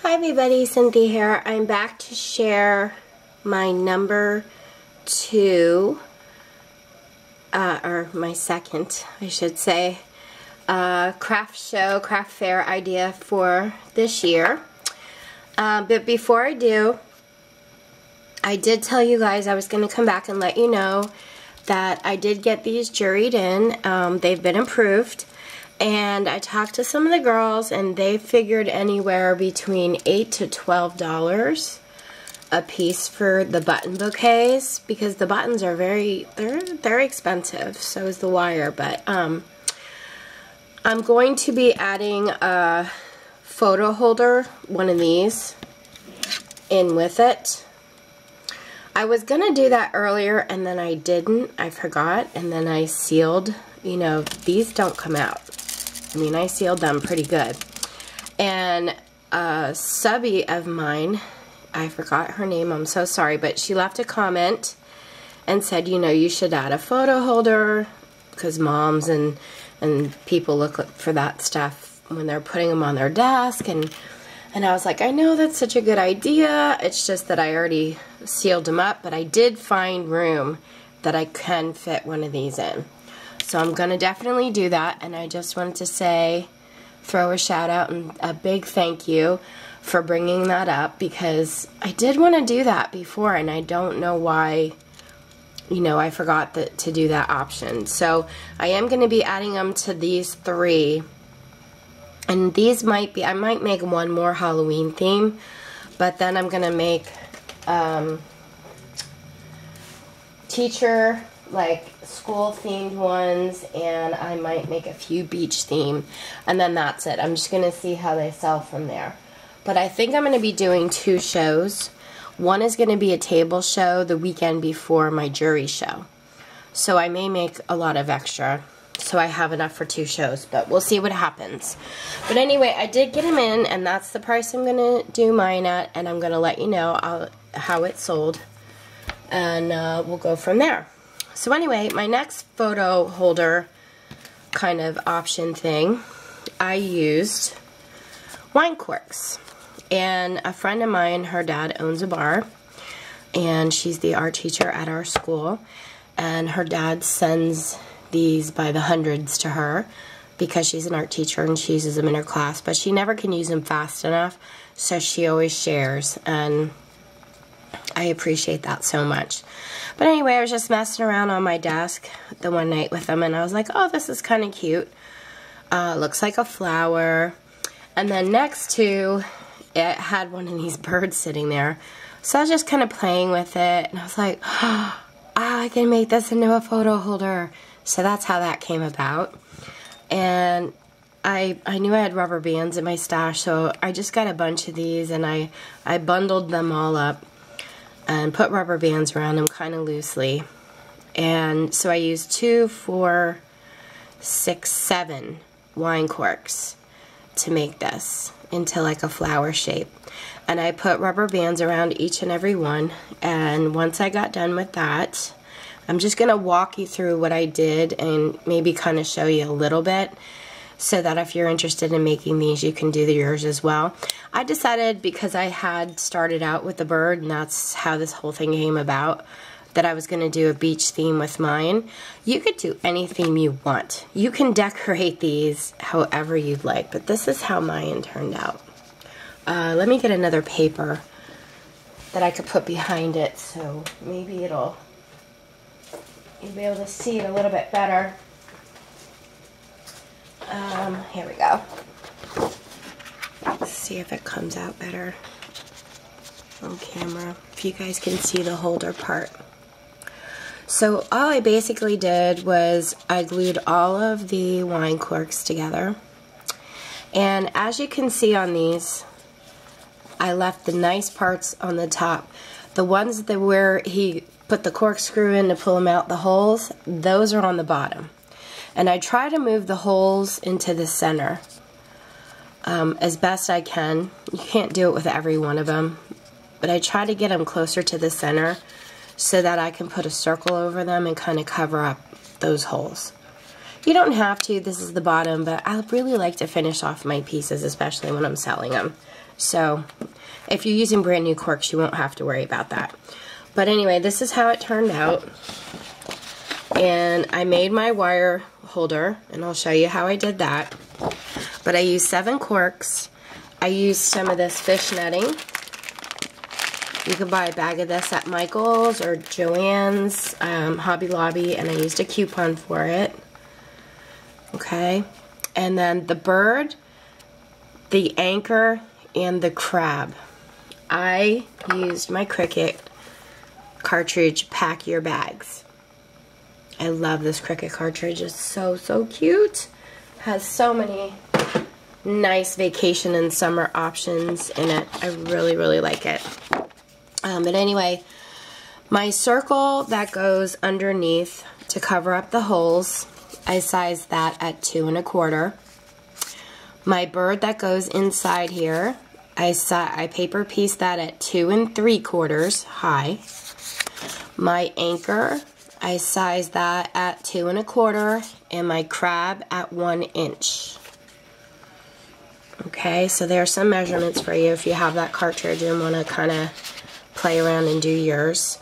Hi everybody, Cynthia here. I'm back to share my number 2, or my second, I should say, craft fair idea for this year. But before I do, I did tell you guys I was going to come back and let you know that I did get these juried in. They've been approved. And I talked to some of the girls, and they figured anywhere between $8 to $12 a piece for the button bouquets, because the buttons are they're expensive. So is the wire, but I'm going to be adding a photo holder, one of these, in with it. I was gonna do that earlier, and then I didn't. I forgot, and then I sealed. You know, these don't come out. I mean, I sealed them pretty good. And a subby of mine, I forgot her name, I'm so sorry, but she left a comment and said, you know, you should add a photo holder, because moms and people look for that stuff when they're putting them on their desk. And I was like, I know that's such a good idea. It's just that I already sealed them up, but I did find room that I can fit one of these in. So I'm going to definitely do that, and I just wanted to say, throw a shout out and a big thank you for bringing that up, because I did want to do that before, and I don't know why, you know, I forgot to do that option. So I am going to be adding them to these 3, and these might be, I might make one more Halloween theme, but then I'm going to make teacher, like school themed ones, and I might make a few beach theme, and then that's it. I'm just gonna see how they sell from there. But I think I'm gonna be doing 2 shows. One is gonna be a table show the weekend before my jury show, so I may make a lot of extra so I have enough for 2 shows, but we'll see what happens. But anyway, I did get them in, and that's the price I'm gonna do mine at, and I'm gonna let you know how it sold, and we'll go from there. So anyway, my next photo holder kind of option thing, I used wine corks. And a friend of mine, her dad owns a bar, and she's the art teacher at our school, and her dad sends these by the hundreds to her because she's an art teacher and she uses them in her class, but she never can use them fast enough, so she always shares, and I appreciate that so much. But anyway, I was just messing around on my desk the one night with them, and I was like, oh, this is kind of cute. Looks like a flower. And then next to it had one of these birds sitting there. So I was just kind of playing with it, and I was like, oh, I can make this into a photo holder. So that's how that came about. And I knew I had rubber bands in my stash, so I just got a bunch of these, and I bundled them all up and put rubber bands around them kind of loosely. And so I used 2, 4, 6, 7 wine corks to make this into like a flower shape. And I put rubber bands around each and every one, and once I got done with that, I'm just going to walk you through what I did and maybe kind of show you a little bit, so that if you're interested in making these, you can do yours as well. I decided, because I had started out with the bird, and that's how this whole thing came about, that I was going to do a beach theme with mine. You could do any theme you want. You can decorate these however you'd like, but this is how mine turned out. Let me get another paper that I could put behind it, so maybe you'll be able to see it a little bit better. Here we go. Let's see if it comes out better on camera, if you guys can see the holder part. So all I basically did was I glued all of the wine corks together, and as you can see on these, I left the nice parts on the top. The ones that where he put the corkscrew in to pull them out, the holes, those are on the bottom. And I try to move the holes into the center as best I can. You can't do it with every one of them, but I try to get them closer to the center so that I can put a circle over them and kind of cover up those holes. You don't have to, this is the bottom, but I really like to finish off my pieces, especially when I'm selling them. So if you're using brand new corks, you won't have to worry about that. But anyway, this is how it turned out. And I made my wire holder, and I'll show you how I did that. But I used 7 corks. I used some of this fish netting. You can buy a bag of this at Michael's or Joann's, Hobby Lobby, and I used a coupon for it. Okay, and then the bird, the anchor, and the crab. I used my Cricut cartridge, Pack Your Bags. I love this Cricut cartridge. It's so, so cute. Has so many nice vacation and summer options in it. I really, really like it. But anyway, my circle that goes underneath to cover up the holes, I sized that at 2 1/4. My bird that goes inside here, I paper pieced that at 2 3/4 high. My anchor, I sized that at 2 1/4, and my crab at 1 inch. Okay, so there are some measurements for you if you have that cartridge and want to kind of play around and do yours.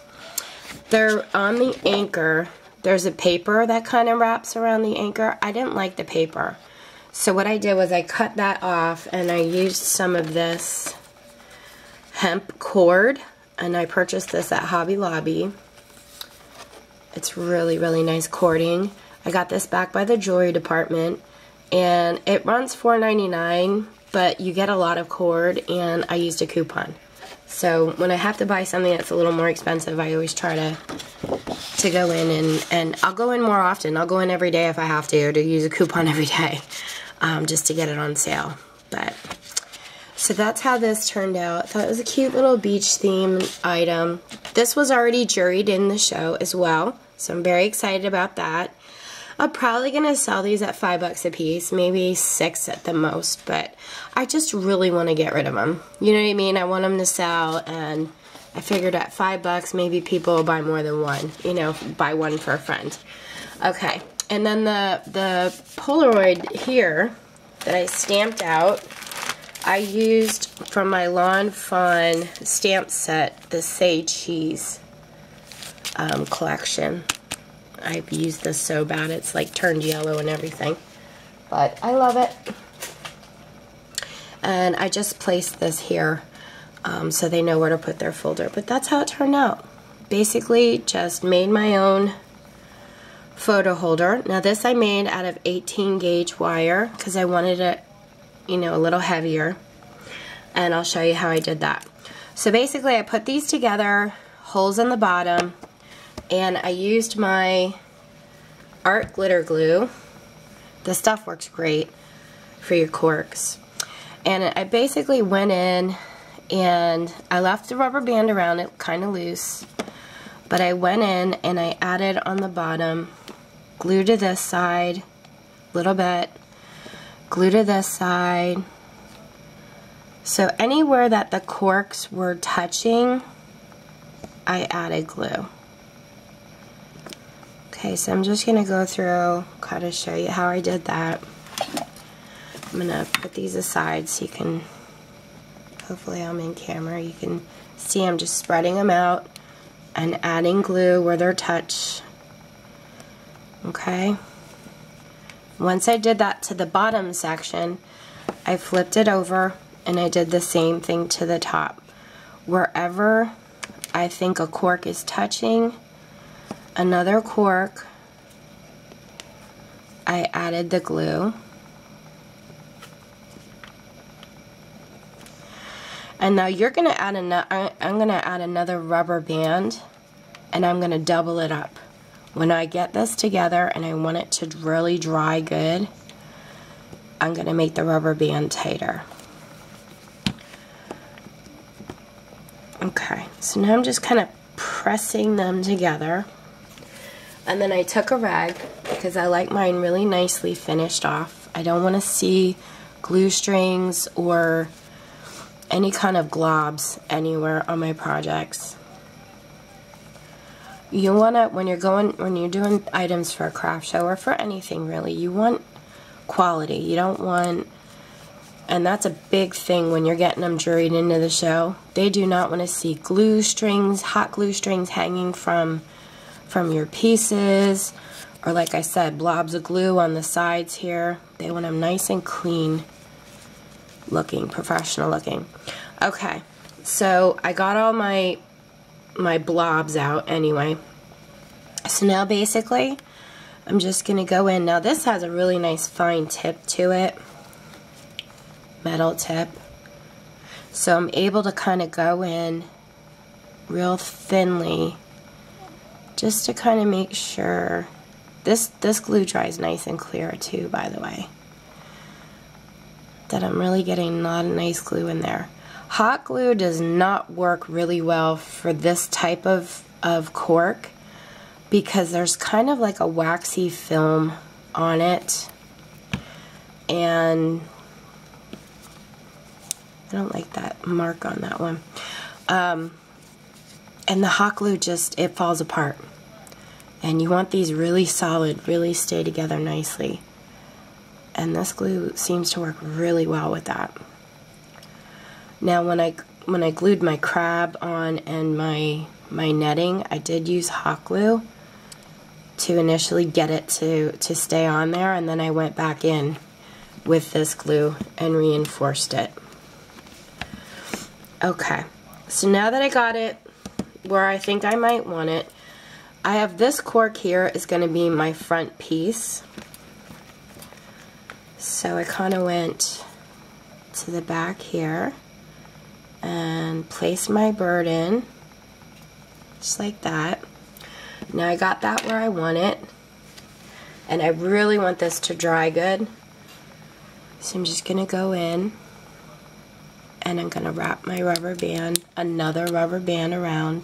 There, on the anchor, there's a paper that kind of wraps around the anchor. I didn't like the paper. So what I did was I cut that off, and I used some of this hemp cord, and I purchased this at Hobby Lobby. It's really, really nice cording. I got this back by the jewelry department, and it runs $4.99, but you get a lot of cord, and I used a coupon. So when I have to buy something that's a little more expensive, I always try to go in, and I'll go in more often. I'll go in every day if I have to use a coupon every day, just to get it on sale. But so that's how this turned out. I thought it was a cute little beach theme item. This was already juried in the show as well, so I'm very excited about that. I'm probably going to sell these at $5 a piece, maybe $6 at the most, but I just really want to get rid of them. You know what I mean? I want them to sell, and I figured at $5, maybe people will buy more than one, you know, buy one for a friend. Okay, and then the Polaroid here that I stamped out, I used from my Lawn Fawn stamp set, the Say Cheese collection. I've used this so bad, it's like turned yellow and everything. But I love it. And I just placed this here so they know where to put their folder. But that's how it turned out. Basically, just made my own photo holder. Now this I made out of 18 gauge wire because I wanted it, you know, a little heavier. And I'll show you how I did that. So basically I put these together, holes in the bottom, and I used my art glitter glue. This stuff works great for your corks. And I basically went in and I left the rubber band around it kind of loose, but I went in and I added on the bottom glue to this side a little bit, glue to this side. So anywhere that the corks were touching, I added glue. Okay, so I'm just going to go through, kind of show you how I did that. I'm going to put these aside so you can, hopefully I'm in camera, you can see I'm just spreading them out and adding glue where they're touched. Okay. Once I did that to the bottom section, I flipped it over and I did the same thing to the top. Wherever I think a cork is touching another cork, I added the glue. And now you're going to add I'm going to add another rubber band, and I'm going to double it up. When I get this together and I want it to really dry good, I'm going to make the rubber band tighter. Okay, so now I'm just kind of pressing them together. And then I took a rag, because I like mine really nicely finished off. I don't want to see glue strings or any kind of globs anywhere on my projects. You want to, when you're doing items for a craft show or for anything really, you want quality. You don't want And that's a big thing when you're getting them juried into the show. They do not want to see glue strings, hot glue strings hanging from your pieces, or like I said, blobs of glue on the sides here. They want them nice and clean looking, professional looking. Okay, so I got all my blobs out anyway. So now basically, I'm just going to go in. Now this has a really nice fine tip to it. Metal tip. So I'm able to kind of go in real thinly just to kind of make sure this glue dries nice and clear too, by the way, that I'm really getting a lot of nice glue in there. Hot glue does not work really well for this type of cork because there's kind of like a waxy film on it, and I don't like that mark on that one. And the hot glue just, it falls apart. And you want these really solid, really stay together nicely. And this glue seems to work really well with that. Now when I glued my crab on and my netting, I did use hot glue to initially get it to stay on there, and then I went back in with this glue and reinforced it. Okay, so now that I got it where I think I might want it, I have this cork here is going to be my front piece. So I kind of went to the back here and placed my bird in, just like that. Now I got that where I want it, and I really want this to dry good. So I'm just going to go in, and I'm going to wrap my rubber band, another rubber band around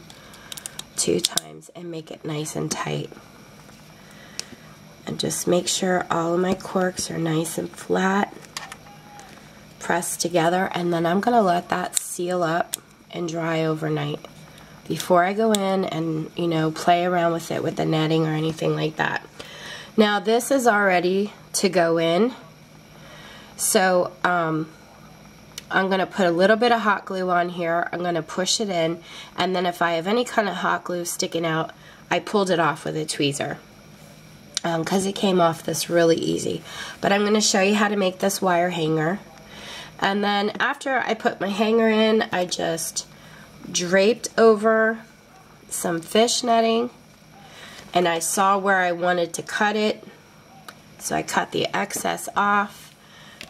2 times and make it nice and tight. And just make sure all of my corks are nice and flat, pressed together, and then I'm going to let that seal up and dry overnight before I go in and, you know, play around with it with the netting or anything like that. Now this is all ready to go in. So I'm going to put a little bit of hot glue on here. I'm going to push it in, and then if I have any kind of hot glue sticking out, I pulled it off with a tweezer because it came off this really easy. But I'm going to show you how to make this wire hanger. And then after I put my hanger in, I just draped over some fish netting, and I saw where I wanted to cut it, so I cut the excess off,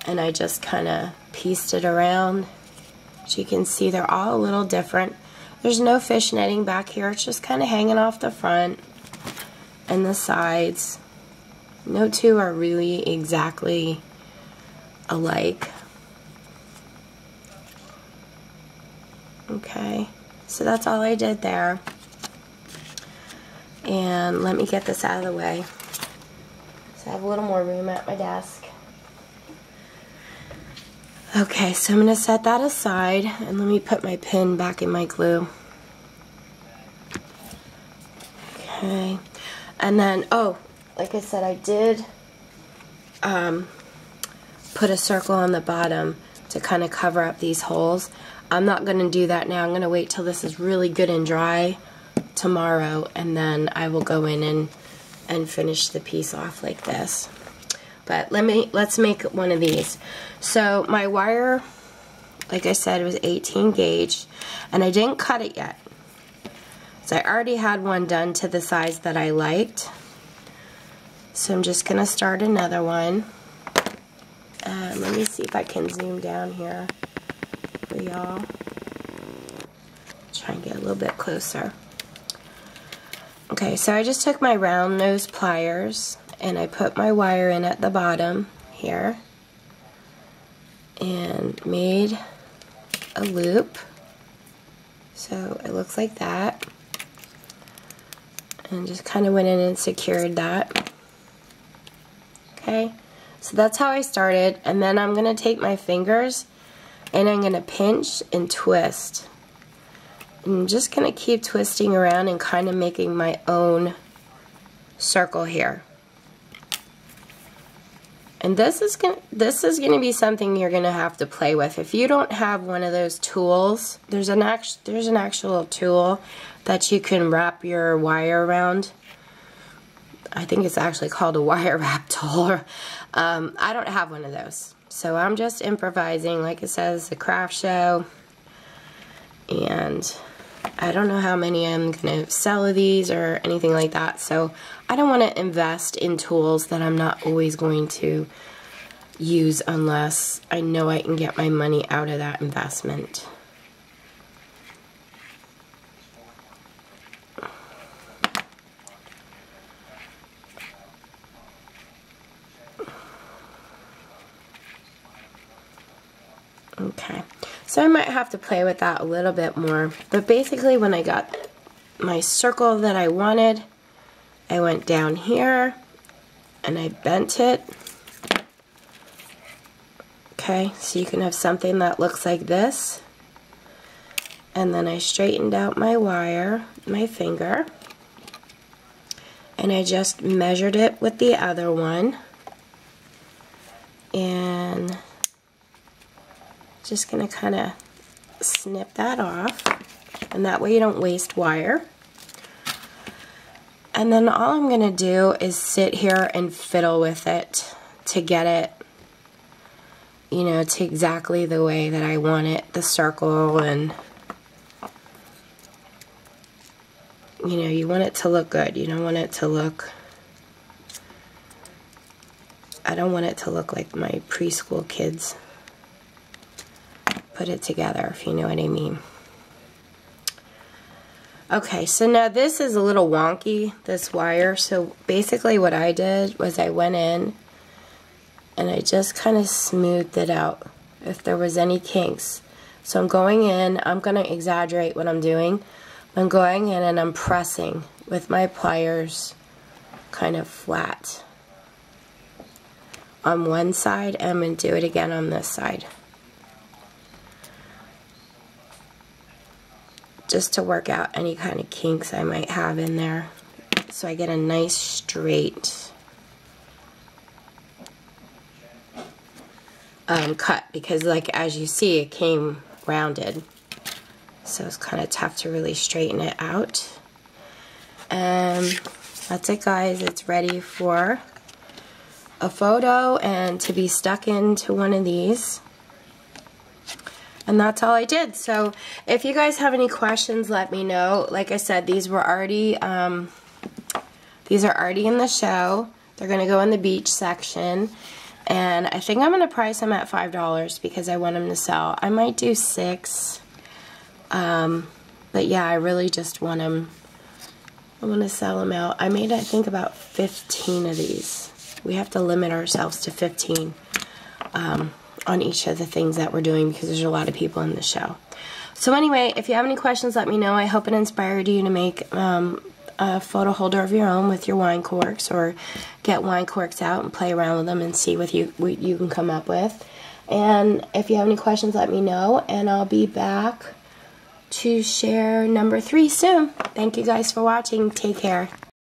and I just kind of pieced it around. As you can see, they're all a little different. There's no fish netting back here. It's just kind of hanging off the front and the sides. No two are really exactly alike. Okay, so that's all I did there. And let me get this out of the way, so I have a little more room at my desk. Okay, so I'm going to set that aside, and let me put my pin back in my glue. Okay, and then, oh, like I said, I did put a circle on the bottom to kind of cover up these holes. I'm not going to do that now. I'm going to wait till this is really good and dry tomorrow, and then I will go in and finish the piece off like this. But let's make one of these. So my wire, like I said, was 18 gauge, and I didn't cut it yet. So I already had one done to the size that I liked. So I'm just going to start another one. Let me see if I can zoom down here for y'all. Try and get a little bit closer. Okay, so I just took my round nose pliers and I put my wire in at the bottom here and made a loop. So it looks like that. And just kind of went in and secured that. Okay, so that's how I started. And then I'm going to take my fingers and I'm going to pinch and twist. And I'm just going to keep twisting around and kind of making my own circle here. And this is gonna be something you're gonna have to play with. If you don't have one of those tools, there's an actual tool that you can wrap your wire around. I think it's actually called a wire wrap tool. I don't have one of those, so I'm just improvising. Like it says, a craft show, and I don't know how many I'm gonna sell of these or anything like that, so I don't want to invest in tools that I'm not always going to use unless I know I can get my money out of that investment. Okay, so I might have to play with that a little bit more, but basically when I got my circle that I wanted, I went down here and I bent it. Okay, so you can have something that looks like this. And then I straightened out my wire, my finger, and I just measured it with the other one. And just gonna kind of snip that off, and that way you don't waste wire. And then all I'm gonna do is sit here and fiddle with it to get it, you know, to exactly the way that I want it, the circle, and you know, you want it to look good. You don't want it to look, I don't want it to look like my preschool kids put it together, if you know what I mean. Okay, so now this is a little wonky, this wire. So basically what I did was I went in and I just kind of smoothed it out if there was any kinks. So I'm going in, I'm going to exaggerate what I'm doing. I'm going in and I'm pressing with my pliers kind of flat on one side, and I'm going to do it again on this side, just to work out any kind of kinks I might have in there, so I get a nice straight cut, because like as you see, it came rounded, so it's kind of tough to really straighten it out. That's it, guys. It's ready for a photo and to be stuck into one of these. And that's all I did. So if you guys have any questions, let me know. Like I said, these are already in the show. They're gonna go in the beach section, and I think I'm gonna price them at $5 because I want them to sell. I might do 6, but yeah, I really just want them. I want to sell them out. I made, I think, about 15 of these. We have to limit ourselves to 15. On each of the things that we're doing, because there's a lot of people in the show. So anyway, if you have any questions, let me know. I hope it inspired you to make a photo holder of your own with your wine corks, or get wine corks out and play around with them and see what you can come up with. And if you have any questions, let me know, and I'll be back to share number 3 soon. Thank you guys for watching. Take care.